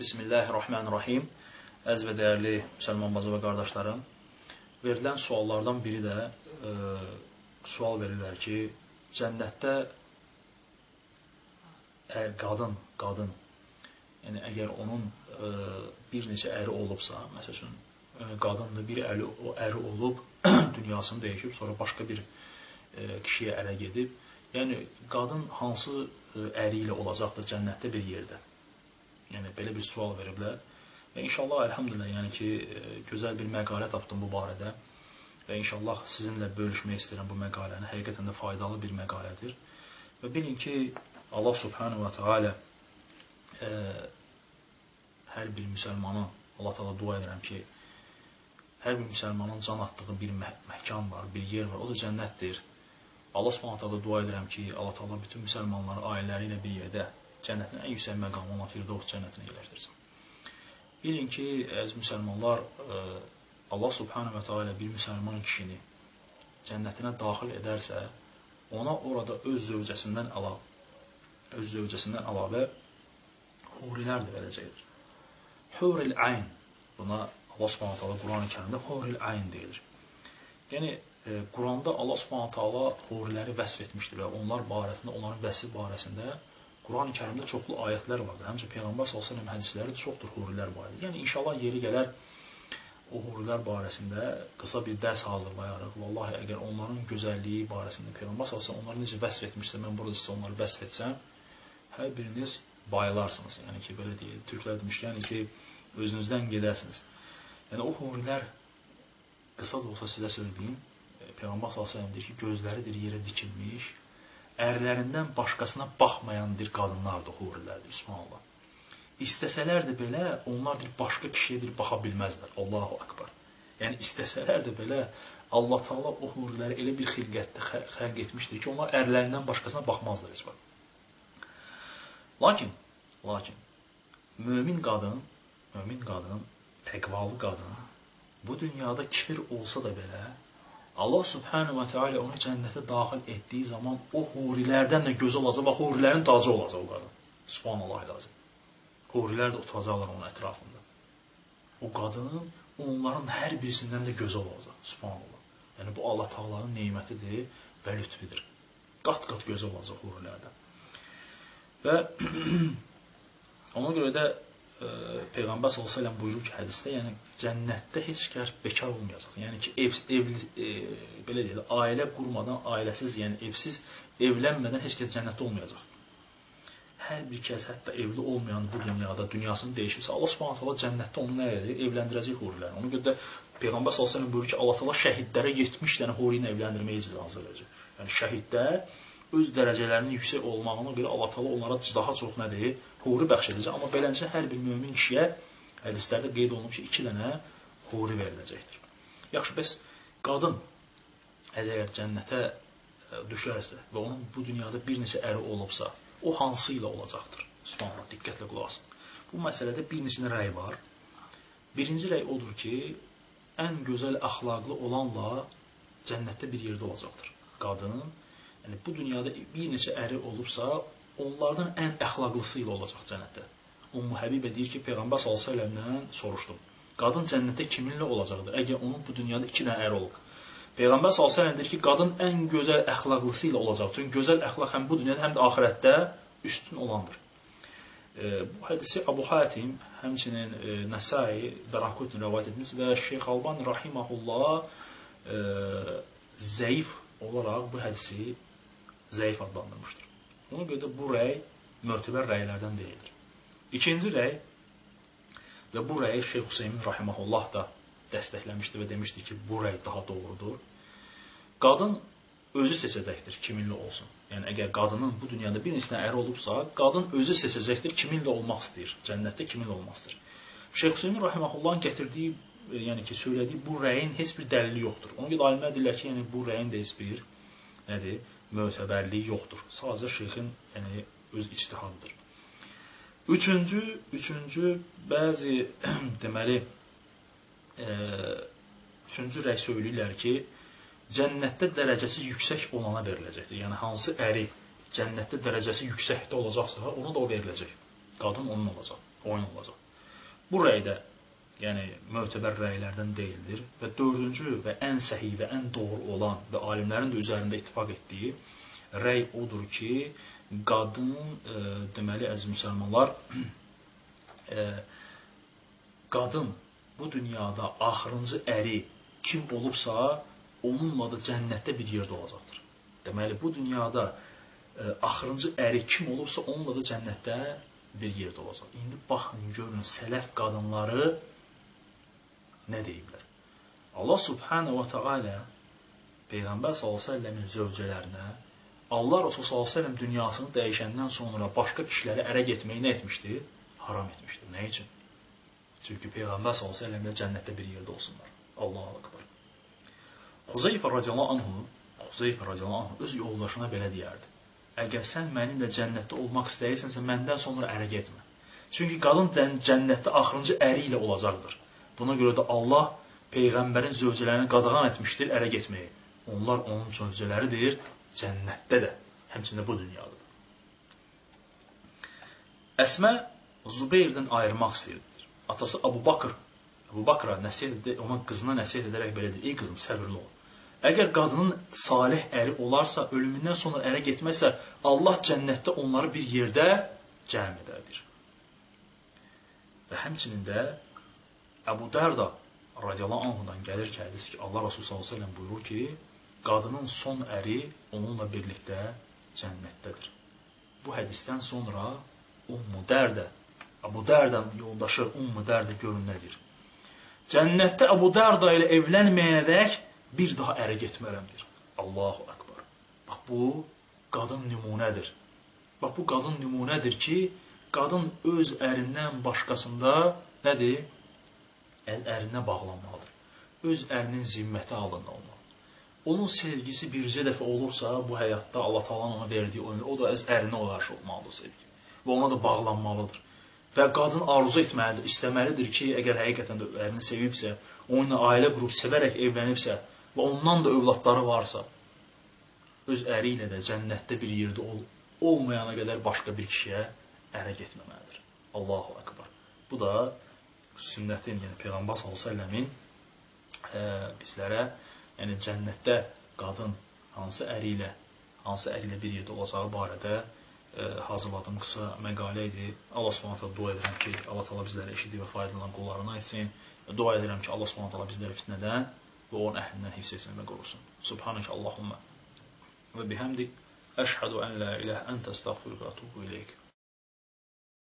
Bismillahirrahmanirrahim. Əziz və dəyərli müsəlman bacı və qardaşlarım, verilən suallardan biri də sual verirlər ki, cənnətdə qadın, yəni əgər onun bir neçə əri olubsa, məsəl üçün, qadındır, bir əri olub, dünyasını dəyişib, sonra başqa bir kişiyə ərə gedib, yəni qadın hansı əri ilə olacaqdır cənnətdə bir yerdə? Yəni, belə bir sual veriblər və inşallah, əlhamdülillah, yəni ki, gözəl bir məqalə tapdım bu barədə və inşallah sizinlə bölüşmək istəyirəm bu məqaləni, həqiqətən də faydalı bir məqalədir və bilin ki, Allah subhanahu wa ta'ala hər bir müsəlmanın, Allah ta'ala dua edirəm ki, hər bir müsəlmanın can atdığı bir məkan var, bir yer var, o da cənnətdir. Allah subhanahu wa ta'ala dua edirəm ki, Allah ta'ala bütün müsəlmanları ailələri ilə bir yerdə cənnətin ən yüksək məqamı olan Firdovs cənnətinə yerləşdirsin. Bilin ki, əziz müsəlmanlar, Allah subhanahu wa ta'ala bir müsəlman kişini cənnətinə daxil edərsə, ona orada öz zövcəsindən əlavə hurilər də verəcəkdir. Huril ayn, buna Allah subhanahu wa ta'ala Quran-ı Kərimdə huril ayn deyilir. Yəni, Quranda Allah subhanahu wa ta'ala huriləri vəsf etmişdir və onlar barəsində, onların vəsfi barəsində Quran-ı Kərimdə çoxlu ayətlər vardır. Həmçə Peyğəmbər s.ə.v hədisləri də çoxdur hurilər barədə. Yəni, inşallah yeri gələr o hurilər barəsində qısa bir dərs hazırlayarıq. Vallahi, əgər onların gözəlliyi barəsində Peyğəmbər s.ə.v onları necə vəsf etmişsə, mən burada sizə onları vəsf etsəm, hər biriniz bayılarsınız. Yəni ki, belə deyil, türklər demiş ki, yəni ki, özünüzdən gedərsiniz. Yəni, o hurilər, qısa da olsa sizə söyləyeyim, Peyğəmbər s.ə.v deyir ki, gözləridir yerə dikilmiş, ərlərindən başqasına baxmayandır qadınlardır, hurilərdir, subhanallah. İstəsələr də belə, onlar başqa kişiyə baxa bilməzlər, Allahu Akbar. Yəni, istəsələr də belə, Allah Taala o huriləri elə bir xilqətdə xəlq etmişdir ki, onlar ərlərindən başqasına baxmazlar heç vaxt. Lakin, mömin qadın, təqvalı qadın, bu dünyada kifir olsa da belə, Allah subhanahu wa ta'ala onu cənnətə daxil etdiyi zaman o hurilərdən də gözəl olacaq və hurilərin tacı olacaq onlardan. Subhanallah lazım. Hurilər də oturacaqlar onun ətrafında. O qadının onların hər birisindən də gözəl olacaq. Subhanallah. Yəni bu Allah Taala'nın nemətidir və lütfüdür. Qat-qat gözəl olacaq hurilərdən. Və ona görə də Peyğəmbər s.ə.v buyurur ki, hədisdə, yəni cənnətdə heç kəs bekar olmayacaq. Yəni ki, belə deyil, ailə qurmadan, ailəsiz, yəni evsiz, evlənmədən heç kəs cənnətdə olmayacaq. Hər bir kəs, hətta evli olmayan bu dünyada, dünyasını dəyişirsə, Allah subhanahu ta'ala cənnətdə onu nə edir? Evləndirəcək hurilərini. Ona görə də Peyğəmbər s.ə.v buyurur ki, Allah ta'ala şəhidlərə 70 dənə huri ilə evləndirməyə icazə hazırlayacaq. Yəni şəhidlər öz dərəcələrinin yüksək olmağına görə Allah Taala onlara daha çox nədir? Huri bəxş edəcək. Amma beləncə hər bir mömin kişiyə hədislərdə qeyd olunub ki, 2 dənə huri veriləcəkdir. Yaxşı, bəs qadın əgər cənnətə düşərsə və onun bu dünyada bir neçə əri olubsa, o hansı ilə olacaqdır? Subhanallah, diqqətlə qulaq asın. Bu məsələdə bir neçə rəy var. Birinci rəy odur ki, ən gözəl əxlaqlı olanla cənnətdə bir yerdə olacaqdır. Qadının, yəni bu dünyada bir neçə əri olubsa, onlardan ən əxlaqlısı ilə olacaq cənnətdə. Ümmü Həbibə deyir ki, Peyğəmbər s.ə.v-dən soruşdum. Qadın cənnətdə kiminlə olacaqdır? Əgər onun bu dünyada 2 dənə əri olub. Peyğəmbər s.ə.v deyir ki, qadın ən gözəl əxlaqlısı ilə olacaq. Çünki gözəl əxlaq həm bu dünyada, həm də axirətdə üstün olandır. Bu hədisi Əbu Hatim, həmçinin Nəsai, Daraqutni rəvayət etmiş və Şeyx Albani rahimehullah zəif olaraq bu hədisi zəif adlandırmışdır. Ona görə də bu rəy mötəbər rəylərdən deyildir. İkinci rəy, və bu rəyi Şeyx Hüseymin rahimehullah da dəstəkləmişdir və demişdir ki, bu rəy daha doğrudur. Qadın özü seçəcəkdir kiminlə olsun. Yəni, əgər qadının bu dünyada bir neçə əri olubsa, qadın özü seçəcəkdir kiminlə olmaq istəyir, cənnətdə kiminlə olmaq istəyir. Şeyx Hüseymin rahimehullahın gətirdiyi, yəni ki, söylediyi bu rəyin heç bir dəlili yoxdur. Ona görə alimlər deyirlər ki, yəni bu rəyin də heç bir mötəbərliyi yoxdur. Sadəcə şeyxin öz ictihadıdır. Üçüncü bəzi deməli üçüncü rəy söyləyirlər ki, cənnətdə dərəcəsi yüksək olana veriləcəkdir. Yəni hansı əri cənnətdə dərəcəsi yüksəkdə olacaqsa, ona da o veriləcək. Qadın onun olacaq, oyun olacaq. Bu rəy də yəni mötəbər rəylərdən deyildir və dördüncü və ən səhih və ən doğru olan və alimlərin də üzərində ittifaq etdiyi rəy odur ki, qadın deməli əziz müsəlmanlar qadın bu dünyada axırıncı əri kim olubsa, onunla da cənnətdə bir yerdə olacaqdır. Deməli, bu dünyada axırıncı əri kim olubsa, onunla da cənnətdə bir yerdə olacaq. İndi baxın, görün, sələf qadınları nə deyiblər? Allah subhanahu wa ta'ala Peyğəmbər s.ə.v-in zövcələrinə Allah Rasulü s.ə.v dünyasını dəyişəndən sonra başqa kişilərə ərə getməyi nə etmişdi? Haram etmişdi. Nə üçün? Çünki Peyğəmbər s.ə.v ilə cənnətdə bir yerdə olsunlar. Allahu akbar. Xuzeyfə radiyallahu anhu öz yoldaşına belə deyərdi. Əgər sən mənimlə cənnətdə olmaq istəyirsənsə, məndən sonra ərə getmə. Çünki qadın cənnətdə axırıncı əri ilə olacaqdır. Buna görə də Allah Peyğəmbərin zövcələrini qadağan etmişdir ərə getməyi. Onlar onun zövcələridir, cənnətdə də, həmçində bu dünyadadır. Əsmə Zübeyrdən ayırmaq istəyirdir. Atası Əbu Bakra ona qızına nəsihət edərək belə deyir: ey qızım, səbirli ol. Əgər qadının salih əri olarsa, ölümündən sonra ərə getməzsə, Allah cənnətdə onları bir yerdə cəm edərdir. Və həmçinin də Əbu Dərda radiyallahu anhudan gəlir ki, hədis ki, Allah Rasulü s.ə.v buyurur ki, qadının son əri onunla birlikdə cənnətdədir. Bu hədisdən sonra Ümmü Dərdə, Əbu Dərdənin yoldaşı Ümmü Dərdə görün nədir? Cənnətdə Əbu Dərdə ilə evlənməyənədək bir daha ərə getmərəmdir. Allahu Akbar. Bax, bu qadın nümunədir. Bax, bu qadın nümunədir ki, qadın öz ərindən başqasında nədir? Ərinə bağlanmalıdır. Öz ərinin zimməti altında olmalıdır. Onun sevgisi bircə dəfə olursa, bu həyatda Allah Taala'nın ona verdiyi o da öz ərinə olaraq olmalıdır sevgi. Və ona da bağlanmalıdır. Və qadın arzu etməlidir, istəməlidir ki, əgər həqiqətən də ərini sevibsə, onunla ailə qurub, sevərək evlənibsə və ondan da övladları varsa, öz əri ilə də cənnətdə bir yerdə olmayana qədər başqa bir kişiyə ərə getməməlidir. Allahu Akbar. Bu da sünnətin, yəni Peyğəmbər s.ə.v-in bizlərə yəni cənnətdə qadın hansı əri ilə bir yerdə olacağı barədə hazırladığım qısa məqalə idi. Allah Subhanahu dua edirəm ki, Allah Taala bizləri eşidib və faydalanan qullarına etsin. Dua edirəm ki, Allah Subhanahu bizləri fitnədən və onun əhlindən hifz etsin və qorusun. Subhanək Allahumma və bihamdik əşhədu ən la ilahe əntə əstəğfiruka və etûbu ileyk.